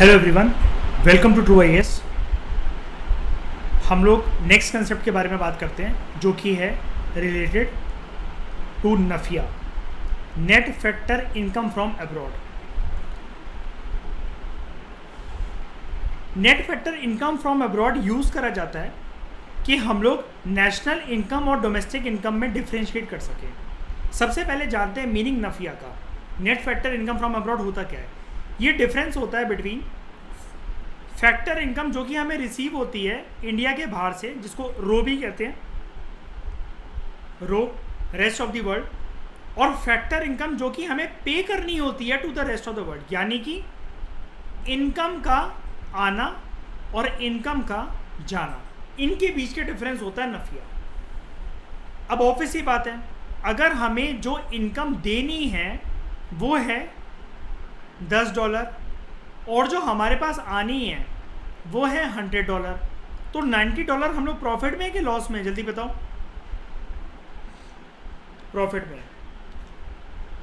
Hello everyone, welcome to true IAS. हम लोग next concept के बारे में बात करते हैं जो कि है related to NFIA, net factor income from abroad. Net factor income from abroad use करा जाता है कि हम लोग नेशनल इनकम और डोमेस्टिक इनकम में डिफ्रेंशिएट कर सकें। सबसे पहले जानते हैं मीनिंग नफिया का। Net factor income from abroad होता क्या है? ये डिफरेंस होता है बिटवीन फैक्टर इनकम जो कि हमें रिसीव होती है इंडिया के बाहर से, जिसको रो भी कहते हैं, रो रेस्ट ऑफ द वर्ल्ड, और फैक्टर इनकम जो कि हमें पे करनी होती है to the rest of the world. यानी कि इनकम का आना और इनकम का जाना, इनके बीच के डिफरेंस होता है नफिया। अब ऑब्वियस ही बात है, अगर हमें जो इनकम देनी है वो है $10 और जो हमारे पास आनी है वो है $100, तो $90 हम लोग प्रॉफिट में है कि लॉस में? जल्दी बताओ। प्रॉफिट में।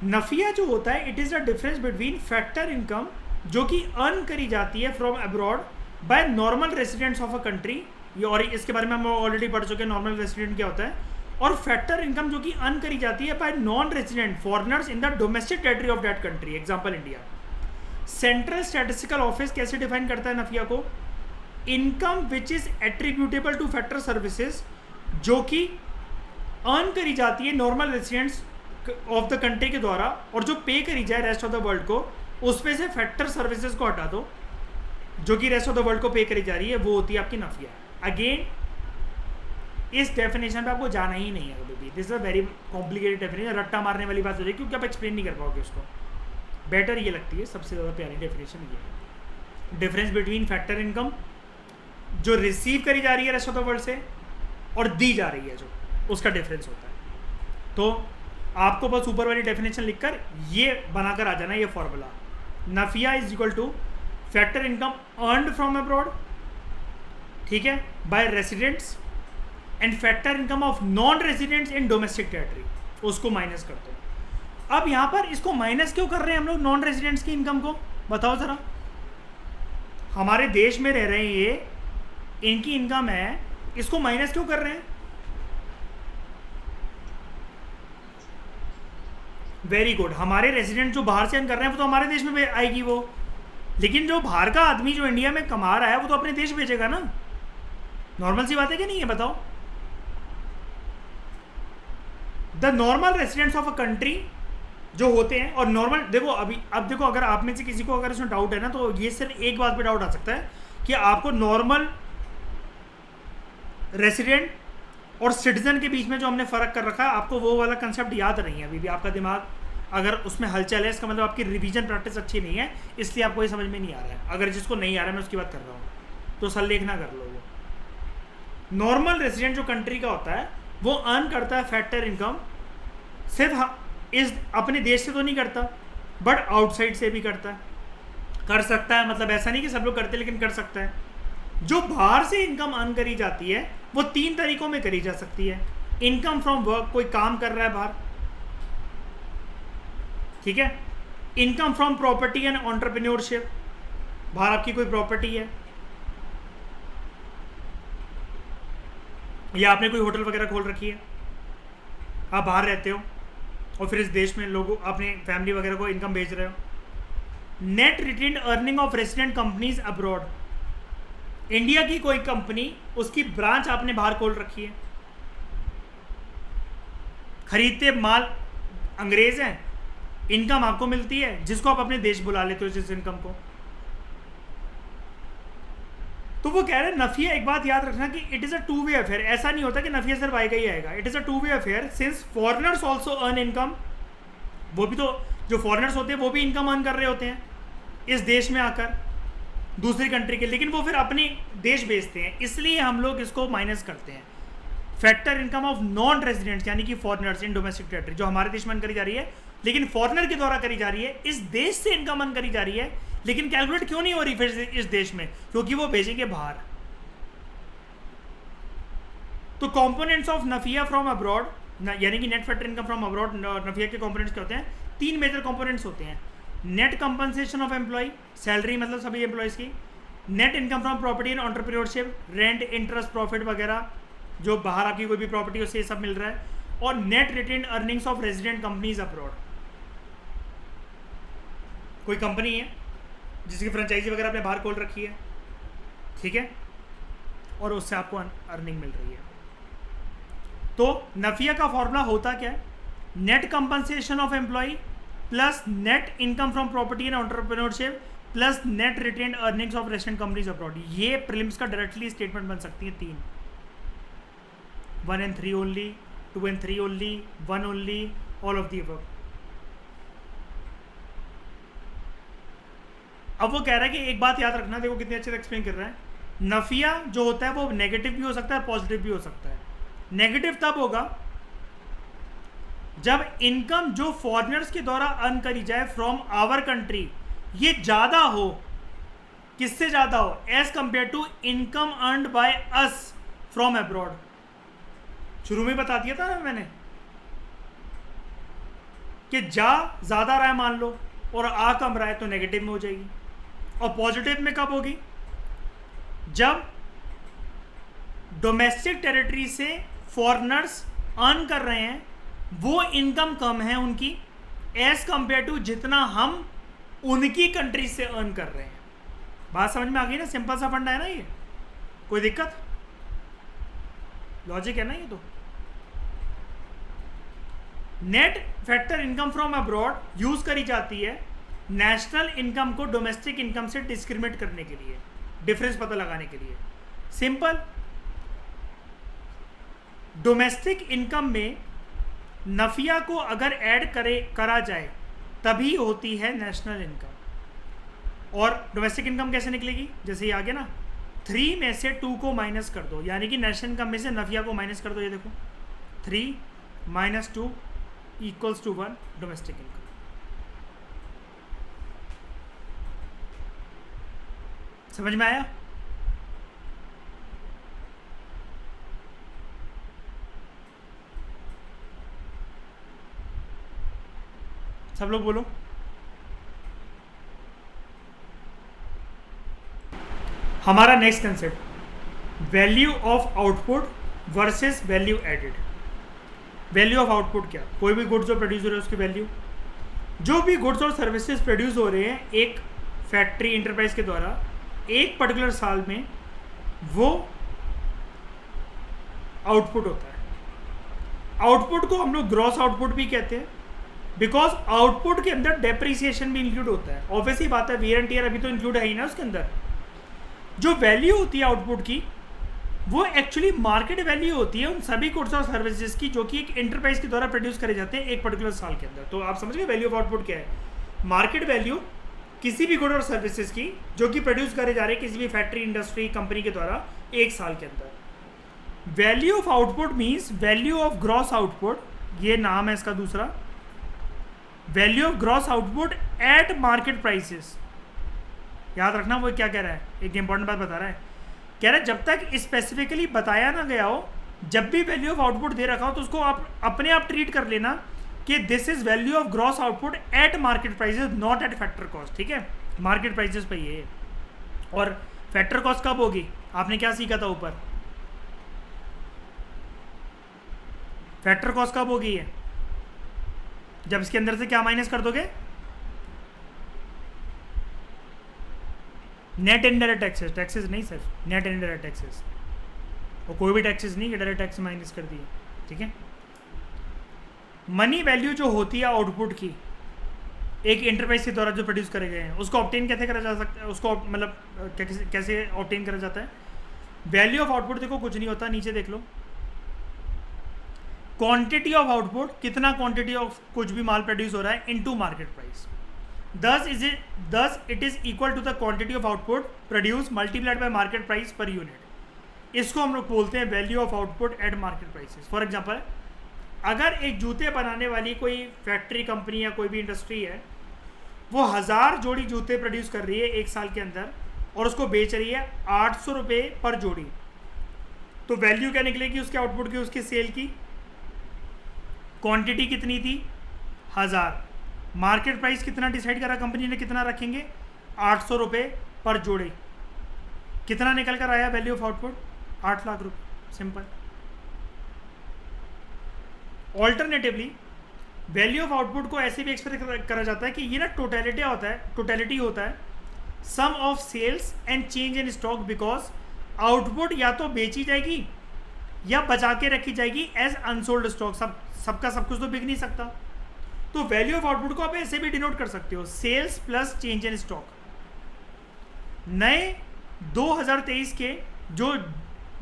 नफिया जो होता है, it is the difference between factor income जो कि अर्न करी जाती है from abroad by normal residents of a country, और इसके बारे में हम ऑलरेडी पढ़ चुके हैं नॉर्मल रेसिडेंट क्या होता है, और फैक्टर इनकम जो कि अर्न करी जाती है bye non resident foreigners in the domestic territory of that country, example India. Central statistical office कैसे डिफाइन करता है नफिया को? Income which is attributable two factor services, जो कि अर्न करी जाती है normal residents of the country के द्वारा, और जो पे करी जाए रेस्ट ऑफ द वर्ल्ड को, उसमें से फैक्टर सर्विसेज को हटा दो, जो कि रेस्ट ऑफ द वर्ल्ड को पे करी जा रही है, वो होती है आपकी नफिया। अगेन इस डेफिनेशन पे आपको जाना ही नहीं है कभी भी। This is a very complicated definition, रट्टा मारने वाली बात हो जाएगी क्योंकि आप एक्सप्लेन नहीं कर पाओगे उसको। बेटर ये लगती है, सबसे ज़्यादा प्यारी डेफिनेशन ये है। डिफरेंस बिटवीन फैक्टर इनकम जो रिसीव करी जा रही है रेस्ट ऑफ द वर्ल्ड से और दी जा रही है जो, उसका डिफरेंस होता है। तो आपको बस ऊपर वाली डेफिनेशन लिखकर ये बनाकर आ जाना, ये formula. NFIA is equal to factor income earned from abroad, ठीक है, by residents, and factor income of non residents in domestic territory, उसको माइनस कर दो। अब यहाँ पर इसको माइनस क्यों कर रहे हैं हम लोग नॉन रेजिडेंट्स की इनकम को? बताओ ज़रा। हमारे देश में रह रहे हैं ये, इनकी इनकम है, इसको माइनस क्यों कर रहे हैं? Very good. हमारे रेजिडेंट जो बाहर से अर्न कर रहे हैं वो तो हमारे देश में आएगी वो, लेकिन जो बाहर का आदमी जो इंडिया में कमा रहा है वो तो अपने देश भेजेगा ना। नॉर्मल सी बात है कि नहीं है? बताओ। The normal residents of a country जो होते हैं, और नॉर्मल देखो अब देखो, अगर आप में से किसी को अगर इसमें डाउट है ना, तो ये सिर्फ एक बात पे डाउट आ सकता है कि आपको नॉर्मल रेसिडेंट और सिटीजन के बीच में जो हमने फ़र्क कर रखा है, आपको वो वाला कंसेप्ट याद नहीं है अभी भी। आपका दिमाग अगर उसमें हलचल है, इसका मतलब आपकी रिवीजन प्रैक्टिस अच्छी नहीं है, इसलिए आपको ये समझ में नहीं आ रहा है। अगर जिसको नहीं आ रहा है, मैं उसकी बात कर रहा हूँ, तो सल्लेखना कर लो। वो नॉर्मल रेसिडेंट जो कंट्री का होता है वो अर्न करता है फैक्टर इनकम, सिर्फ इस अपने देश से तो नहीं करता, बट आउटसाइड से भी करता है, कर सकता है। मतलब ऐसा नहीं कि सब लोग करते, लेकिन कर सकता है। जो बाहर से इनकम अर्न करी जाती है वो 3 तरीकों में करी जा सकती है। इनकम फ्रॉम वर्क, कोई काम कर रहा है बाहर, ठीक है। Income from property and entrepreneurship, बाहर आपकी कोई प्रॉपर्टी है, या आपने कोई होटल वगैरह खोल रखी है, आप बाहर रहते हो और फिर इस देश में लोगों, अपने फैमिली वगैरह को इनकम भेज रहे हो। Net retained earning of resident companies abroad, India की कोई कंपनी, उसकी ब्रांच आपने बाहर खोल रखी है, खरीदते माल अंग्रेज हैं, इनकम आपको मिलती है, जिसको आप अपने देश बुला लेते हो, जिस इनकम को। तो वो कह रहे हैं नफिया, एक बात याद रखना कि it is a 2 way affair. ऐसा नहीं होता कि नफिया सिर्फ आएगा ही आएगा। It is a 2 way affair, since foreigners also earn income. वो भी तो, जो फॉरेनर्स होते हैं वो भी इनकम अर्न कर रहे होते हैं इस देश में आकर दूसरी कंट्री के, लेकिन वो फिर अपने देश भेजते हैं, इसलिए हम लोग इसको माइनस करते हैं। Factor income of non residents, यानी कि फॉरेनर्स इन डोमेस्टिक टेरिटरी, जो हमारे देश में अर्न करी जा रही है लेकिन फॉरेनर के द्वारा करी जा रही है, इस देश से इनकम अर्न करी जा रही है, लेकिन कैलकुलेट क्यों नहीं हो रही फिर इस देश में? क्योंकि वो भेजेंगे बाहर। तो components of NFIA from abroad, यानी कि net factor income from abroad, NFIA के कंपोनेंट्स क्या होते हैं? 3 मेजर कंपोनेंट्स होते हैं। Net compensation of employ, salary मतलब सभी एम्प्लॉयज़ की, net income from property and entrepreneurship, rent, interest, profit वगैरह जो बाहर आपकी कोई भी प्रॉपर्टी उससे सब मिल रहा है, और net retained earnings of resident companies abroad. कोई कंपनी है जिसकी फ्रेंचाइजी वगैरह आपने बाहर खोल रखी है, ठीक है, और उससे आपको अर्निंग मिल रही है। तो नफिया का फॉर्मूला होता क्या है? Net compensation of employ plus net income from property and entrepreneurship plus net retained earnings of resident companies abroad. ये प्रीलिम्स का डायरेक्टली स्टेटमेंट बन सकती है तीन, 1 and 3 only, 2 and 3 only, 1 only, all of the above। अब वो कह रहा है कि एक बात याद रखना, देखो कितने अच्छे से एक्सप्लेन कर रहा है। नफिया जो होता है वो नेगेटिव भी हो सकता है, पॉजिटिव भी हो सकता है। नेगेटिव तब होगा जब इनकम जो फॉरेनर्स के द्वारा अर्न करी जाए फ्रॉम आवर कंट्री ये ज्यादा हो, किससे ज्यादा हो? As compare to income earned by us from abroad. शुरू में बता दिया था ना मैंने कि ज्यादा रहा है मान लो और आ कम रहा है तो नेगेटिव में हो जाएगी। और पॉजिटिव में कब होगी? जब डोमेस्टिक टेरिटरी से फॉरेनर्स अर्न कर रहे हैं वो इनकम कम है उनकी एज कंपेयर टू जितना हम उनकी कंट्री से अर्न कर रहे हैं। बात समझ में आ गई ना? सिंपल सा फंडा है ना ये, कोई दिक्कत? लॉजिक है ना ये? तो net factor income from abroad use करी जाती है नेशनल इनकम को डोमेस्टिक इनकम से डिस्क्रिमिनेट करने के लिए, डिफरेंस पता लगाने के लिए। सिंपल, डोमेस्टिक इनकम में नफिया को अगर ऐड करा जाए तभी होती है नेशनल इनकम। और डोमेस्टिक इनकम कैसे निकलेगी? जैसे ही आगे ना 3 में से 2 को माइनस कर दो, यानी कि नेशनल इनकम में से नफिया को माइनस कर दो। ये देखो 3 - 2 इक्वल्स टू 1 डोमेस्टिक इनकम। समझ में आया? सब लोग बोलो। हमारा next concept value of output versus value added. Value of output क्या? कोई भी गुड्स जो प्रोड्यूस हो रहे हैं उसकी वैल्यू। जो भी गुड्स और सर्विसेज प्रोड्यूस हो रहे हैं एक फैक्ट्री इंटरप्राइज के द्वारा एक पर्टिकुलर साल में, वो आउटपुट होता है। आउटपुट को हम लोग ग्रॉस आउटपुट भी कहते हैं बिकॉज आउटपुट के अंदर डेप्रिसिएशन भी इंक्लूड होता है। ऑब्वियसली बात है, वियर एंड टियर अभी तो इंक्लूड है ही ना उसके अंदर। जो वैल्यू होती है आउटपुट की वो एक्चुअली मार्केट वैल्यू होती है उन सभी गुड्स और सर्विसेज की जो कि एक एंटरप्राइज के द्वारा प्रोड्यूस करे जाते हैं एक पर्टिकुलर साल के अंदर। तो आप समझ गए वैल्यू ऑफ आउटपुट क्या है? मार्केट वैल्यू किसी भी गुड और सर्विसेज की जो कि प्रोड्यूस करे जा रहे हैं किसी भी फैक्ट्री, इंडस्ट्री, कंपनी के द्वारा एक साल के अंदर। Value of output means value of gross output, ये नाम है इसका दूसरा। Value of gross output at market prices. याद रखना वो क्या कह रहा है, एक इंपॉर्टेंट बात बता रहा है। कह रहा है जब तक स्पेसिफिकली बताया ना गया हो, जब भी वैल्यू ऑफ आउटपुट दे रखा हो तो उसको आप अपने आप ट्रीट कर लेना कि this is value of gross output at market prices not at factor cost. ठीक है, मार्केट प्राइसेस पे ये। और फैक्टर कॉस्ट कब होगी? आपने क्या सीखा था ऊपर? फैक्टर कॉस्ट कब होगी? है जब इसके अंदर से क्या माइनस कर दोगे? Net indirect taxes. टैक्सेस नहीं सर, नेट इनडायरेक्ट टैक्सेस। और कोई भी टैक्सेस नहीं कि डायरेक्ट टैक्स माइनस कर दिए। ठीक है, मनी वैल्यू जो होती है आउटपुट की एक इंटरप्राइज के द्वारा जो प्रोड्यूस करे गए हैं उसको ऑब्टेन कैसे करा जा सकता है? उसको मतलब कैसे ऑब्टेन करा जाता है? वैल्यू ऑफ आउटपुट देखो कुछ नहीं होता, नीचे देख लो। क्वांटिटी ऑफ आउटपुट, कितना क्वांटिटी ऑफ कुछ भी माल प्रोड्यूस हो रहा है, into market price. thus it is equal to the quantity of output produced multiplied by market price per unit। इसको हम लोग बोलते हैं value of output at market prices. For example, अगर एक जूते बनाने वाली कोई फैक्ट्री, कंपनी या कोई भी इंडस्ट्री है, वो 1000 जोड़ी जूते प्रोड्यूस कर रही है एक साल के अंदर और उसको बेच रही है 800 रुपये पर जोड़ी, तो वैल्यू क्या निकलेगी उसके आउटपुट की, उसकी सेल की? क्वांटिटी कितनी थी? 1000 मार्केट प्राइस कितना डिसाइड करा कंपनी ने, कितना रखेंगे, 800 रुपये पर जोड़े। कितना निकल कर आया वैल्यू ऑफ आउटपुट, 8 लाख रुपये, simple. Alternatively value of output को ऐसे भी एक्सप्रेस करा जाता है कि ये ना टोटलिटी होता है sum of sales and change in stock, because output या तो बेची जाएगी या बचा के रखी जाएगी एज अनसोल्ड स्टॉक। सबका सब कुछ तो बिक नहीं सकता, तो वैल्यू ऑफ आउटपुट को आप ऐसे भी डिनोट कर सकते हो, sales plus change in stock. नए 2023 के जो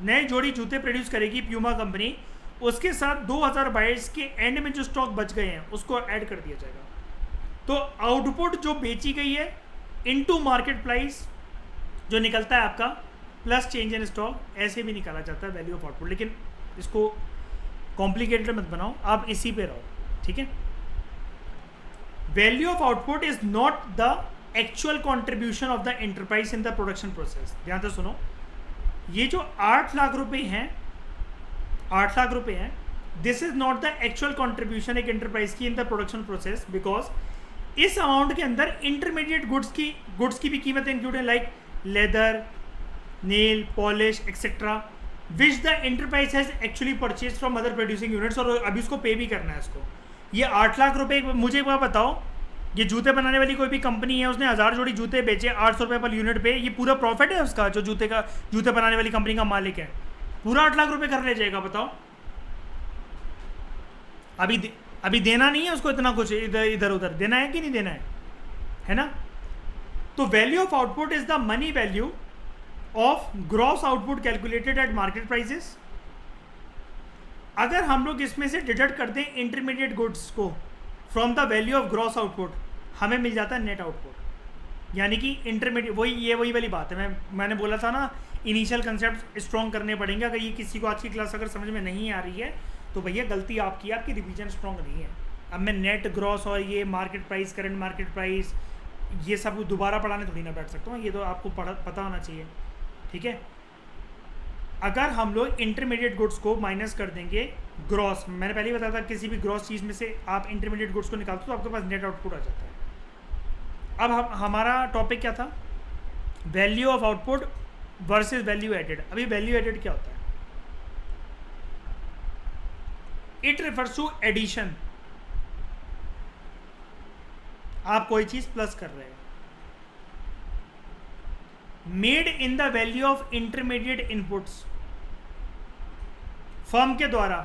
नए जोड़ी जूते प्रोड्यूस करेगी प्यूमा कंपनी, उसके साथ 2022 के एंड में जो स्टॉक बच गए हैं उसको ऐड कर दिया जाएगा। तो आउटपुट जो बेची गई है इनटू मार्केट प्राइस जो निकलता है आपका, प्लस चेंज इन स्टॉक, ऐसे भी निकाला जाता है वैल्यू ऑफ आउटपुट। लेकिन इसको कॉम्प्लिकेटेड मत बनाओ, आप इसी पे रहो, ठीक है। Value of output is not the actual contribution of the enterprise in the production process. ध्यान से सुनो, ये जो 8 लाख रुपए हैं, 8 लाख रुपए हैं, this is not the actual contribution एक एंटरप्राइज की इन द प्रोडक्शन प्रोसेस, बिकॉज इस अमाउंट के अंदर इंटरमीडिएट गुड्स की भी कीमत इंक्लूड है, like leather, nail polish etcetera, which the enterprise has actually purchase from other producing units, और अभी उसको पे भी करना है इसको। ये 8 लाख रुपए, मुझे एक बार बताओ, ये जूते बनाने वाली कोई भी कंपनी है, उसने 1000 जोड़ी जूते बेचे 800 रुपये पर यूनिट पे, ये पूरा प्रॉफिट है उसका, जो जूते बनाने वाली कंपनी का मालिक है, पूरा 8 लाख रुपए घर ले जाएगा, बताओ। अभी देना नहीं है उसको इतना कुछ, इधर उधर देना है कि नहीं देना है ना। तो value of output is the money value of gross output calculated at market prices. अगर हम लोग इसमें से डिडक्ट कर दें इंटरमीडिएट गुड्स को from the value of gross output, हमें मिल जाता है नेट आउटपुट। यानी कि इंटरमीडिएट वही वाली बात है, मैंने बोला था ना, इनिशियल कंसेप्ट स्ट्रॉन्ग करने पड़ेंगे। अगर ये किसी को आज की क्लास अगर समझ में नहीं आ रही है तो भैया गलती आपकी, आपकी रिवीजन स्ट्रॉन्ग नहीं है। अब मैं नेट, ग्रॉस और ये market price, current market price, ये सब दोबारा पढ़ाने थोड़ी ना बैठ सकता हूँ, ये तो आपको पता होना चाहिए, ठीक है। अगर हम लोग इंटरमीडिएट गुड्स को माइनस कर देंगे ग्रॉस, मैंने पहले ही बताया था, किसी भी ग्रॉस चीज़ में से आप इंटरमीडिएट गुड्स को निकालते हो तो आपके पास नेट आउटपुट आ जाता है। अब हमारा टॉपिक क्या था, value of output versus value added. अभी वैल्यू एडेड क्या होता है, इट रेफर्स टू एडिशन। आप कोई चीज प्लस कर रहे हैं, made in the value of intermediate inputs. Firm के द्वारा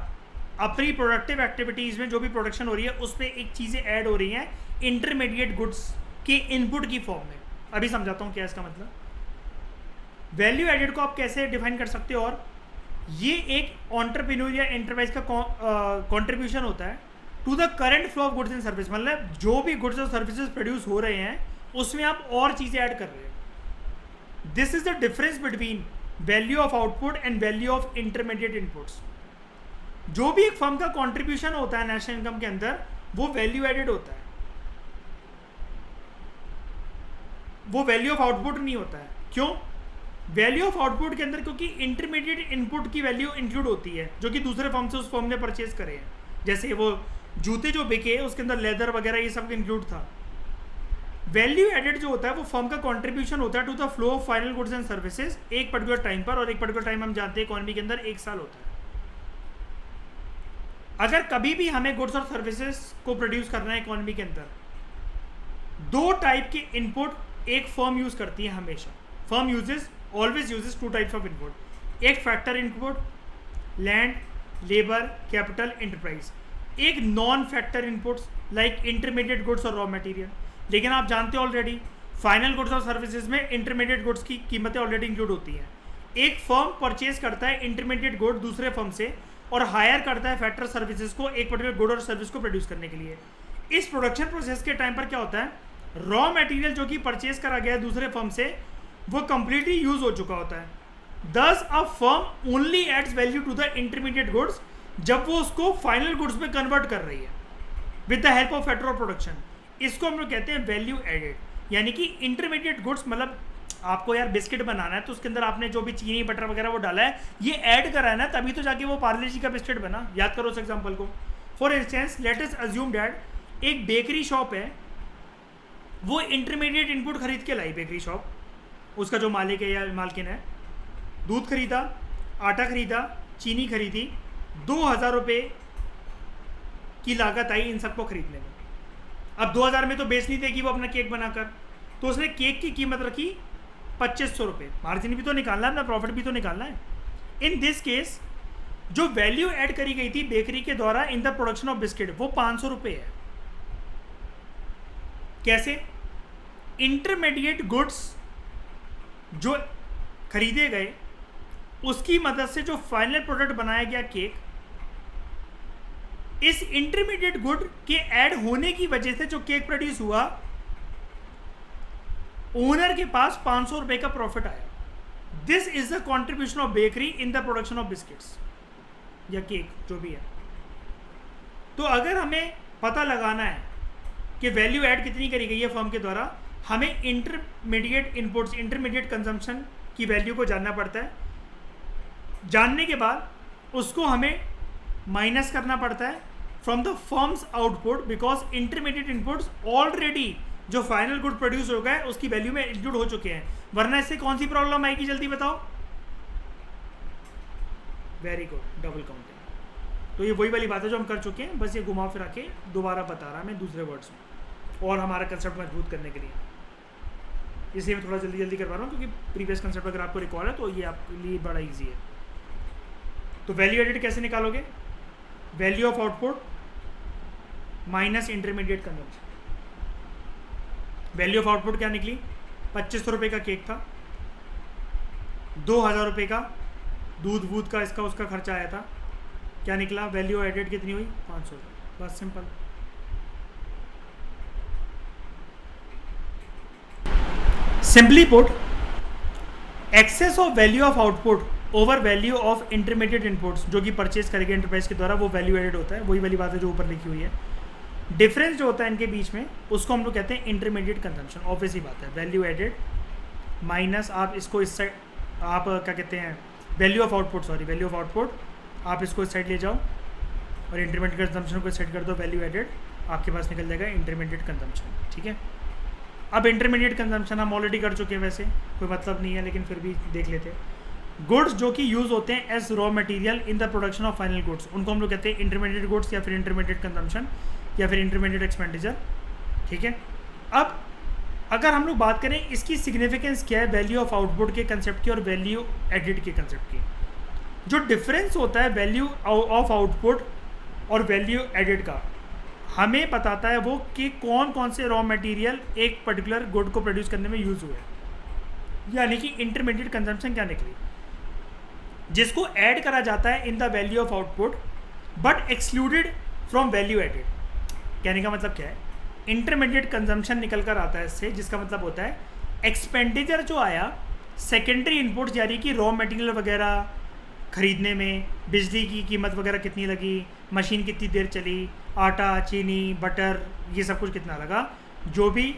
अपनी प्रोडक्टिव एक्टिविटीज में जो भी प्रोडक्शन हो रही है उस पर एक चीजें ऐड हो रही हैं इंटरमीडिएट गुड्स के इनपुट की फॉर्म में। अभी समझाता हूं क्या इसका मतलब। वैल्यू एडेड को आप कैसे डिफाइन कर सकते हो, और ये एक एंटरप्रेन्योर या एंटरप्राइज का कंट्रीब्यूशन होता है to the current flow of goods and service. मतलब जो भी गुड्स और सर्विसेज प्रोड्यूस हो रहे हैं उसमें आप और चीजें ऐड कर रहे हैं। This is the difference between value of output and value of intermediate inputs. जो भी एक फर्म का कंट्रीब्यूशन होता है नेशनल इनकम के अंदर, वो वैल्यू एडेड होता है, वो वैल्यू ऑफ आउटपुट नहीं होता है। क्यों? वैल्यू ऑफ आउटपुट के अंदर क्योंकि इंटरमीडिएट इनपुट की वैल्यू इंक्लूड होती है जो कि दूसरे फर्म से उस फर्म ने परचेज करे हैं। जैसे वो जूते जो बिके उसके अंदर लेदर वगैरह ये सब इंक्लूड था। वैल्यू एडेड जो होता है वो फर्म का कंट्रीब्यूशन होता है to the flow of final goods and services एक पर्टिकुलर टाइम पर, और एक पर्टिकुलर टाइम हम जानते हैं इकोनॉमी के अंदर 1 साल होता है। अगर कभी भी हमें गुड्स और सर्विसेज को प्रोड्यूस करना है इकोनॉमी के अंदर, 2 टाइप के इनपुट एक फर्म यूज करती है हमेशा। Firm always uses 2 types of input. एक factor input, land, labour, capital, enterprise. एक non factor inputs like intermediate goods और रॉ मटेरियल। लेकिन आप जानते हो ऑलरेडी फाइनल गुड्स और सर्विसेज में इंटरमीडिएट गुड्स की कीमतें ऑलरेडी इंक्लूड होती हैं। एक फर्म परचेज करता है इंटरमीडिएट गुड दूसरे फर्म से और हायर करता है फैक्टर सर्विसेज को एक पर्टिकुलर गुड और सर्विस को प्रोड्यूस करने के लिए। इस प्रोडक्शन प्रोसेस के टाइम पर क्या होता है, रॉ मटेरियल जो कि परचेज करा गया है दूसरे फर्म से वो कंप्लीटली यूज हो चुका होता है। Thus a firm only adds value to the intermediate goods जब वो उसको फाइनल गुड्स में कन्वर्ट कर रही है with the help of factor of production. इसको हम लोग कहते हैं वैल्यू एडेड। यानी कि इंटरमीडिएट गुड्स मतलब आपको यार बिस्किट बनाना है तो उसके अंदर आपने जो भी चीनी बटर वगैरह वो डाला है ये ऐड करा है ना, तभी तो जाके वो पार्ले जी का बिस्किट बना। याद करो उस एग्जांपल को। For instance let us assume that एक बेकरी शॉप है, वो इंटरमीडिएट इनपुट खरीद के लाई बेकरी शॉप, उसका जो मालिक है या मालकिन है, दूध खरीदा, आटा खरीदा, चीनी खरीदी, 2,000 रुपये की लागत आई इन सबको खरीदने में। अब 2,000 में तो बेच नहीं देगी वो अपना केक बनाकर, तो उसने केक की कीमत रखी 2,500 रुपये। मार्जिन भी तो निकालना है, अपना प्रॉफिट भी तो निकालना है। इन दिस केस जो वैल्यू ऐड करी गई थी बेकरी के द्वारा इन द प्रोडक्शन ऑफ बिस्किट वो 500 रुपये है। कैसे? इंटरमीडिएट गुड्स जो खरीदे गए उसकी मदद से जो फाइनल प्रोडक्ट बनाया गया केक, इस इंटरमीडिएट गुड के ऐड होने की वजह से जो केक प्रोड्यूस हुआ, ओनर के पास 500 रुपए का प्रॉफिट आया। This is the contribution of bakery in the production of biscuits या केक जो भी है। तो अगर हमें पता लगाना है कि वैल्यू ऐड कितनी करी गई है फर्म के द्वारा, हमें इंटरमीडिएट इनपुट्स, इंटरमीडिएट कंजम्पशन की वैल्यू को जानना पड़ता है। जानने के बाद उसको हमें माइनस करना पड़ता है from the firms output, because intermediate inputs already जो फाइनल गुड प्रोड्यूस हो गए उसकी वैल्यू में इंक्लूड हो चुके हैं। वरना इससे कौन सी प्रॉब्लम आएगी जल्दी बताओ? Very good, double counting. तो ये वही वाली बात है जो हम कर चुके हैं, बस ये घुमा फिरा के दोबारा बता रहा मैं दूसरे वर्ड्स में, और हमारा कंसेप्ट मजबूत करने के लिए। इसलिए मैं थोड़ा जल्दी जल्दी करवा रहा हूँ क्योंकि प्रीवियस कंसेप्ट अगर आपको रिकॉल है तो ये आपके लिए बड़ा ईजी है। तो वैल्यू एडेड कैसे निकालोगे? Value of output minus intermediate consumption. Value of output क्या निकली? 2,500 रुपये का केक था, 2,000 रुपये का दूध वूध का इसका उसका खर्चा आया था, क्या निकला? वैल्यू एडेड कितनी हुई? 500 रुपये। बस simple. Simply put, excess of value of output over value of intermediate inputs जो कि परचेज करेंगे एंटरप्राइज के द्वारा, वो वैल्यू एडेड होता है। वही वाली बात है जो ऊपर लिखी हुई है। डिफरेंस जो होता है इनके बीच में उसको हम लोग कहते हैं इंटरमीडिएट कंजम्पशन। ऑब्वियस ही बात है, वैल्यू एडेड माइनस आप इसको इस साइड, आप क्या कहते हैं, value of output, sorry value of output, आप इसको इस साइड ले जाओ और इंटरमीडिएट कंजम्पशन को सेट कर दो वैल्यू एडेड, आपके पास निकल जाएगा इंटरमीडिएट कंजम्पशन। ठीक है। अब इंटरमीडिएट कंजम्पशन हम ऑलरेडी कर चुके हैं, वैसे कोई मतलब नहीं है लेकिन फिर भी देख लेते हैं। गुड्स जो कि यूज़ होते हैं as raw material in the production of final goods, उनको हम लोग कहते हैं इंटरमीडिएट गुड्स या फिर इंटरमीडिएट कंजम्पशन या फिर इंटरमीडिएट एक्सपेंडिचर। ठीक है। अब अगर हम लोग बात करें इसकी सिग्निफिकेंस क्या है वैल्यू ऑफ आउटपुट के कंसेप्ट की और वैल्यू एडेड के कंसेप्ट की, जो डिफरेंस होता है वैल्यू ऑफ आउटपुट और वैल्यू एडेड का, हमें बताता है वो कि कौन कौन से रॉ मटेरियल एक पर्टिकुलर गुड को प्रोड्यूस करने में यूज़ हुए। यानी कि इंटरमीडिएट कंजम्पशन क्या निकली, जिसको ऐड करा जाता है in the value of output but excluded from value added. कहने का मतलब क्या है, इंटरमीडिएट कंजम्पशन निकल कर आता है इससे, जिसका मतलब होता है एक्सपेंडिचर जो आया सेकेंडरी इनपुट्स, यानी कि रॉ मटेरियल वगैरह खरीदने में, बिजली की कीमत वगैरह कितनी लगी, मशीन कितनी देर चली, आटा, चीनी, बटर, ये सब कुछ कितना लगा, जो भी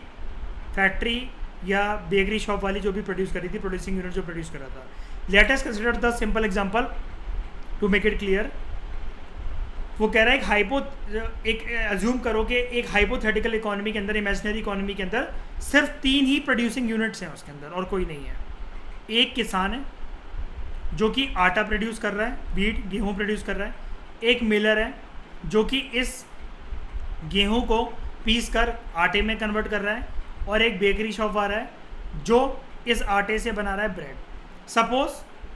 फैक्ट्री या बेकरी शॉप वाली जो भी प्रोड्यूस करी थी, प्रोड्यूसिंग यूनिट जो प्रोड्यूस करा था। Let us consider the simple example to make it clear. वो कह रहा है एक अज्यूम करो कि एक हाइपोथेटिकल इकोनॉमी के अंदर, इमेजिनरी इकोनॉमी के अंदर सिर्फ 3 ही प्रोड्यूसिंग यूनिट्स हैं उसके अंदर और कोई नहीं है। एक किसान है जो कि आटा प्रोड्यूस कर रहा है, वीट गेहूँ प्रोड्यूस कर रहा है, एक मिलर है जो कि इस गेहूँ को पीस कर आटे में कन्वर्ट कर रहा है, और एक बेकरी शॉप वाला है जो इस आटे से बना रहा है ब्रेड। सपोज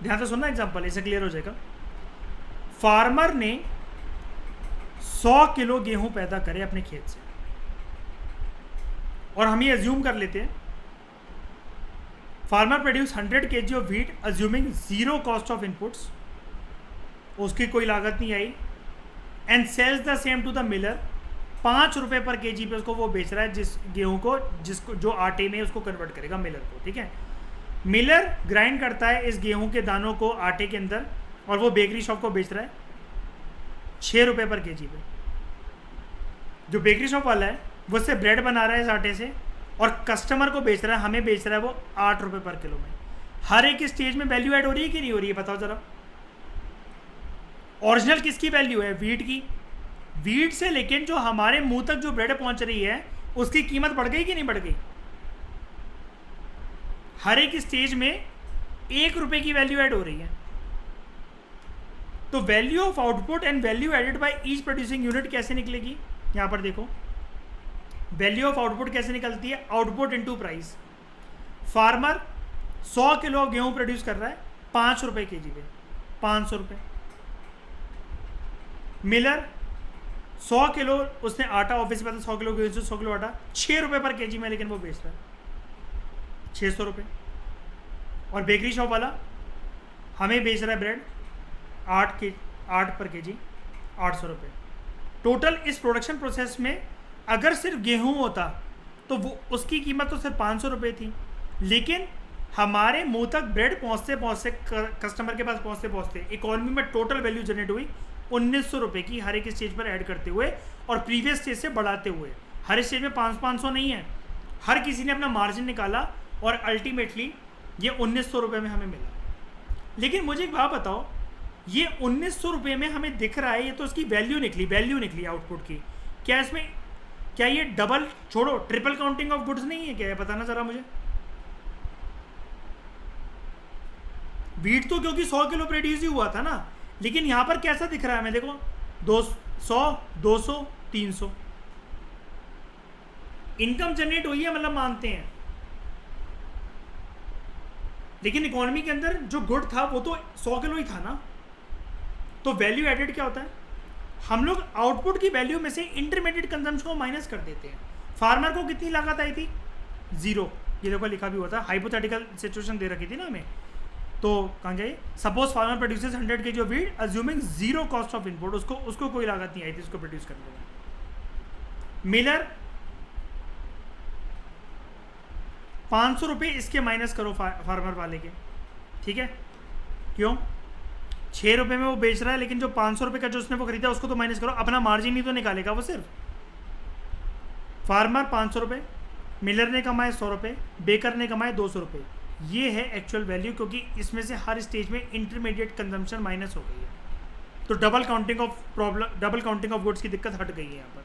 ध्यान से सुनना एग्जांपल, इससे क्लियर हो जाएगा। फार्मर ने 100 किलो गेहूं पैदा करे अपने खेत से, और हम ये अज्यूम कर लेते हैं farmer produce 100 kg of wheat assuming zero cost of inputs, उसकी कोई लागत नहीं आई, and sells the same to the miller. 5 रुपये पर केजी पे उसको वो बेच रहा है, जिस गेहूं को जिसको जो आटे में उसको कन्वर्ट करेगा मिलर को। ठीक है। मिलर ग्राइंड करता है इस गेहूं के दानों को आटे के अंदर, और वो बेकरी शॉप को बेच रहा है 6 रुपये पर केजी पे। जो बेकरी शॉप वाला है वो उससे ब्रेड बना रहा है इस आटे से, और कस्टमर को बेच रहा है, हमें बेच रहा है वो 8 रुपये पर किलो में। हर एक स्टेज में वैल्यू ऐड हो रही है कि नहीं हो रही है, बताओ जरा। ओरिजिनल किसकी वैल्यू है? व्हीट की, वीट से लेकिन जो हमारे मुंह तक जो ब्रेड पहुंच रही है उसकी कीमत बढ़ गई कि नहीं बढ़ गई? हर एक स्टेज में 1 रुपए की वैल्यू ऐड हो रही है। तो value of output and value added by each producing unit कैसे निकलेगी? यहां पर देखो, वैल्यू ऑफ आउटपुट कैसे निकलती है? Output into price. Farmer 100 kilo गेहूं प्रोड्यूस कर रहा है 5 रुपए के जी पे, 500 रुपए। मिलर 100 किलो उसने आटा, ऑफिस में 100 किलो गेहूं से 100 किलो आटा 6 रुपए पर केजी में, लेकिन वो बेच रहा है 600 रुपए। और बेकरी शॉप वाला हमें बेच रहा है ब्रेड 8 पर केजी 800 रुपये। टोटल इस प्रोडक्शन प्रोसेस में अगर सिर्फ गेहूं होता तो वो उसकी कीमत तो सिर्फ 500 रुपये थी, लेकिन हमारे मुंह तक ब्रेड पहुंचते पहुंचते, कस्टमर के पास पहुंचते पहुंचते इकोनॉमी में टोटल वैल्यू जनरेट हुई 1900 रुपये की, हर एक स्टेज पर ऐड करते हुए और प्रीवियस स्टेज से बढ़ाते हुए। हर स्टेज में 500 नहीं है, हर किसी ने अपना मार्जिन निकाला और अल्टीमेटली ये 1900 रुपये में हमें मिला। लेकिन मुझे एक बात बताओ, ये 1900 रुपये में हमें दिख रहा है, ये तो इसकी वैल्यू निकली आउटपुट की। क्या इसमें, क्या ये डबल छोड़ो ट्रिपल काउंटिंग ऑफ गुड्स नहीं है क्या? बताना जरा मुझे। वीट तो क्योंकि 100 किलो प्रोड्यूस ही हुआ था ना, लेकिन यहां पर कैसा दिख रहा है हमें? देखो 200, 200, 300 इनकम जनरेट हुई है, मतलब मानते हैं। लेकिन इकोनॉमी के अंदर जो गुड था वो तो 100 किलो ही था ना। तो वैल्यू एडेड क्या होता है? हम लोग आउटपुट की वैल्यू में से इंटरमीडिएट कंजम्पशन को माइनस कर देते हैं। फार्मर को कितनी लागत आई थी? 0। ये देखो लिखा भी होता है, हाइपोथेटिकल सिचुएशन दे रखी थी ना हमें। तो कहाँ जाइए, suppose farmer produces 100 kg of wheat assuming 0 cost of input, उसको कोई लागत नहीं आई थी उसको प्रोड्यूस करने में। मिलर 500 रुपये इसके माइनस करो फार्मर वाले के, ठीक है? क्यों? 6 रुपये में वो बेच रहा है, लेकिन जो 500 रुपये का जो उसने वो खरीदा उसको तो माइनस करो, अपना मार्जिन ही तो निकालेगा वो सिर्फ। फार्मर 500 रुपये, मिलर ने कमाए 100 रुपये, बेकर ने कमाए 200 रुपये। ये है एक्चुअल वैल्यू, क्योंकि इसमें से हर स्टेज में इंटरमीडिएट कंजम्पशन माइनस हो गई है। तो डबल काउंटिंग ऑफ गुड्स की दिक्कत हट गई है यहाँ पर।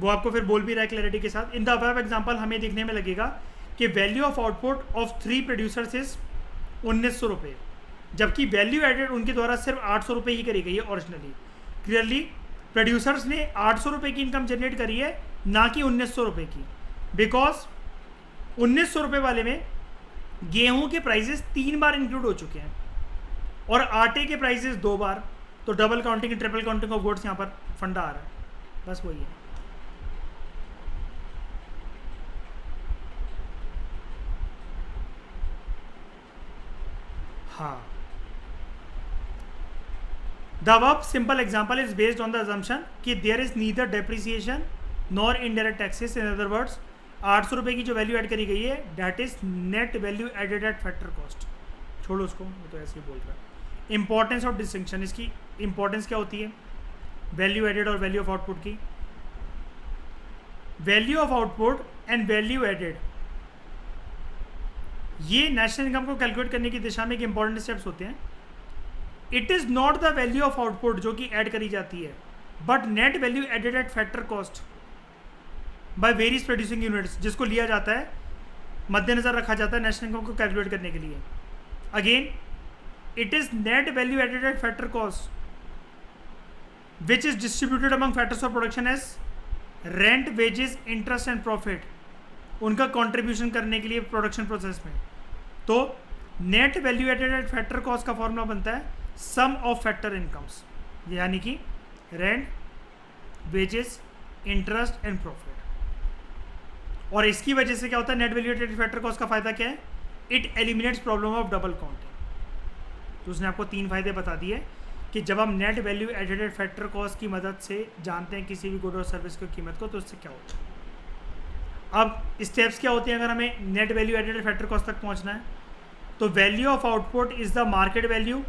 वो आपको फिर बोल भी रहा है क्लैरिटी के साथ। इन द अबव एग्जांपल हमें देखने में लगेगा कि value of output of 3 producers is 1900 रुपये, जबकि वैल्यू एडेड उनके द्वारा सिर्फ 800 रुपये ही करी गई है ओरिजिनली। क्लियरली प्रोड्यूसर्स ने 800 रुपये की इनकम जनरेट करी है, ना कि 1900 रुपये की, बिकॉज 1900 रुपये वाले में गेहूं के प्राइसेस 3 बार इंक्लूड हो चुके हैं और आटे के प्राइसेस 2 बार। तो double counting triple counting of goods यहाँ पर फंडा आ रहा है, बस वही है। हाँ, the above simple example is based on the assumption कि there is neither depreciation nor indirect taxes। in other words 800 रुपये की जो वैल्यू ऐड करी गई है that is net value added at factor cost। छोड़ो उसको, वो तो ऐसे ही बोल रहा है। इंपॉर्टेंस ऑफ डिस्टिंक्शन, इसकी इंपॉर्टेंस क्या होती है वैल्यू एडेड और वैल्यू ऑफ आउटपुट की? Value of output and value added, ये नेशनल इनकम को कैलकुलेट करने की दिशा में एक इंपॉर्टेंट स्टेप्स होते हैं। It is not the value of output जो कि ऐड करी जाती है, but net value added at factor cost by various producing units, जिसको लिया जाता है, मद्देनजर रखा जाता है नेशनल इनकम को कैलकुलेट करने के लिए। Again it is net value added at factor cost which is distributed among factors of production as rent, wages, interest and profit, उनका कंट्रीब्यूशन करने के लिए प्रोडक्शन प्रोसेस में। तो net value added at factor cost का formula बनता है sum of factor incomes, यानी कि rent, wages, interest and profit. और इसकी वजह से क्या होता है, net value added factor cost का फायदा क्या है? It eliminates problem of double counting. तो उसने आपको 3 फायदे बता दिए कि जब हम net value added at factor cost की मदद से जानते हैं किसी भी गुड और सर्विस की कीमत को, तो उससे क्या होता है। अब स्टेप्स क्या होते हैं अगर हमें net value added at factor cost तक पहुंचना है? तो value of output is the market value.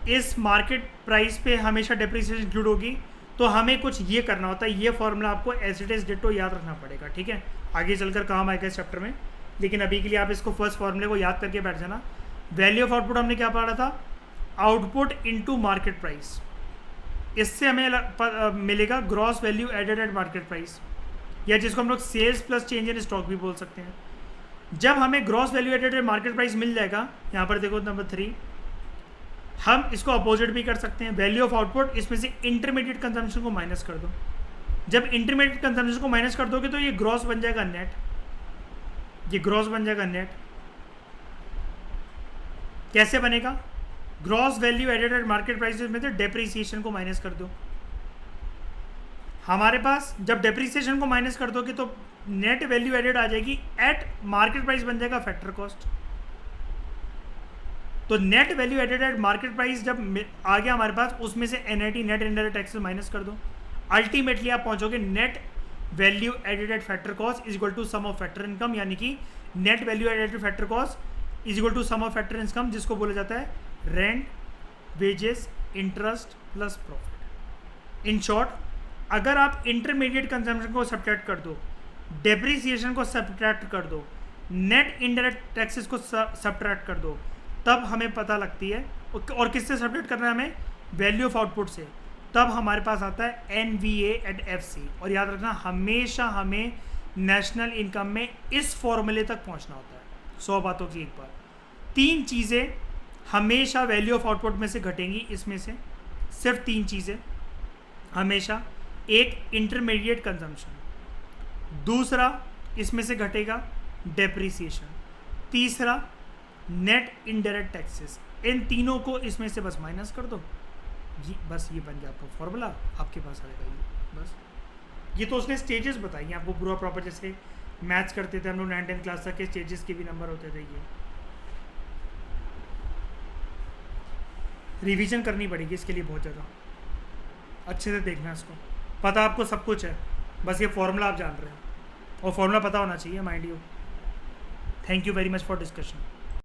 इस मार्केट प्राइस पे हमेशा डेप्रिसिएशन इंक्लूड होगी। तो हमें कुछ ये करना होता है, ये फॉर्मूला आपको एज इट इज डिटो याद रखना पड़ेगा, ठीक है? आगे चलकर काम आएगा इस चैप्टर में, लेकिन अभी के लिए आप इसको फर्स्ट फॉर्मूले को याद करके बैठ जाना। वैल्यू ऑफ आउटपुट हमने क्या पढ़ा था? आउटपुट इनटू मार्केट प्राइस, इससे हमें मिलेगा gross value added at market price, या जिसको हम लोग sales plus change in stock भी बोल सकते हैं। जब हमें gross value added at market price मिल जाएगा, यहाँ पर देखो नंबर 3, हम इसको अपोजिट भी कर सकते हैं, वैल्यू ऑफ आउटपुट, इसमें से इंटरमीडिएट कंजम्पशन को माइनस कर दो। जब इंटरमीडिएट कंजम्पशन को माइनस कर दोगे तो ये ग्रॉस बन जाएगा नेट, ये ग्रॉस बन जाएगा नेट। कैसे बनेगा? Gross value added at market price में से डेप्रीसिएशन को माइनस कर दो। हमारे पास जब डेप्रीसिएशन को माइनस कर दोगे तो नेट वैल्यू एडेड आ जाएगी एट मार्केट प्राइस, बन जाएगा फैक्टर कॉस्ट। तो net value added at market price जब आ गया हमारे पास, उसमें से NIT net indirect taxes minus कर दो। अल्टीमेटली आप पहुंचोगे net value added at factor cost is equal to sum of factor income, यानी कि net value added at factor cost is equal to sum of factor income, जिसको बोला जाता है rent, wages, interest plus profit. In short, अगर आप intermediate consumption को subtract कर दो, डेप्रीसिएशन को सब्ट्रैक्ट कर दो, नेट इनडायरेक्ट टैक्सेस को सब्ट्रैक्ट कर दो, तब हमें पता लगती है, और किससे सब्ट्रैक्ट करना है हमें? वैल्यू ऑफ आउटपुट से। तब हमारे पास आता है NVA एट FC। और याद रखना, हमेशा हमें नेशनल इनकम में इस फॉर्मूले तक पहुंचना होता है। 100 बातों की एक बात, 3 चीज़ें हमेशा वैल्यू ऑफ आउटपुट में से घटेंगी, इसमें से सिर्फ 3 चीज़ें हमेशा। एक, इंटरमीडिएट कंजम्पशन, दूसरा इसमें से घटेगा डेप्रीसिएशन, तीसरा नेट इनडायरेक्ट टैक्सेस। इन तीनों को इसमें से बस माइनस कर दो, बस ये बन गया आपका फॉर्मूला, आपके पास आएगा ये। बस ये तो उसने स्टेजेस बताई आपको पूरा प्रॉपर, जैसे मैथ्स करते थे हम लोग 9th 10th क्लास तक के स्टेजेस के भी नंबर होते थे। ये रिवीजन करनी पड़ेगी इसके लिए बहुत ज़्यादा, अच्छे से देखना इसको। पता आपको सब कुछ है, बस ये फॉर्मूला आप जान रहे हैं, और फॉर्मूला पता होना चाहिए, mind you. Thank you very much for discussion.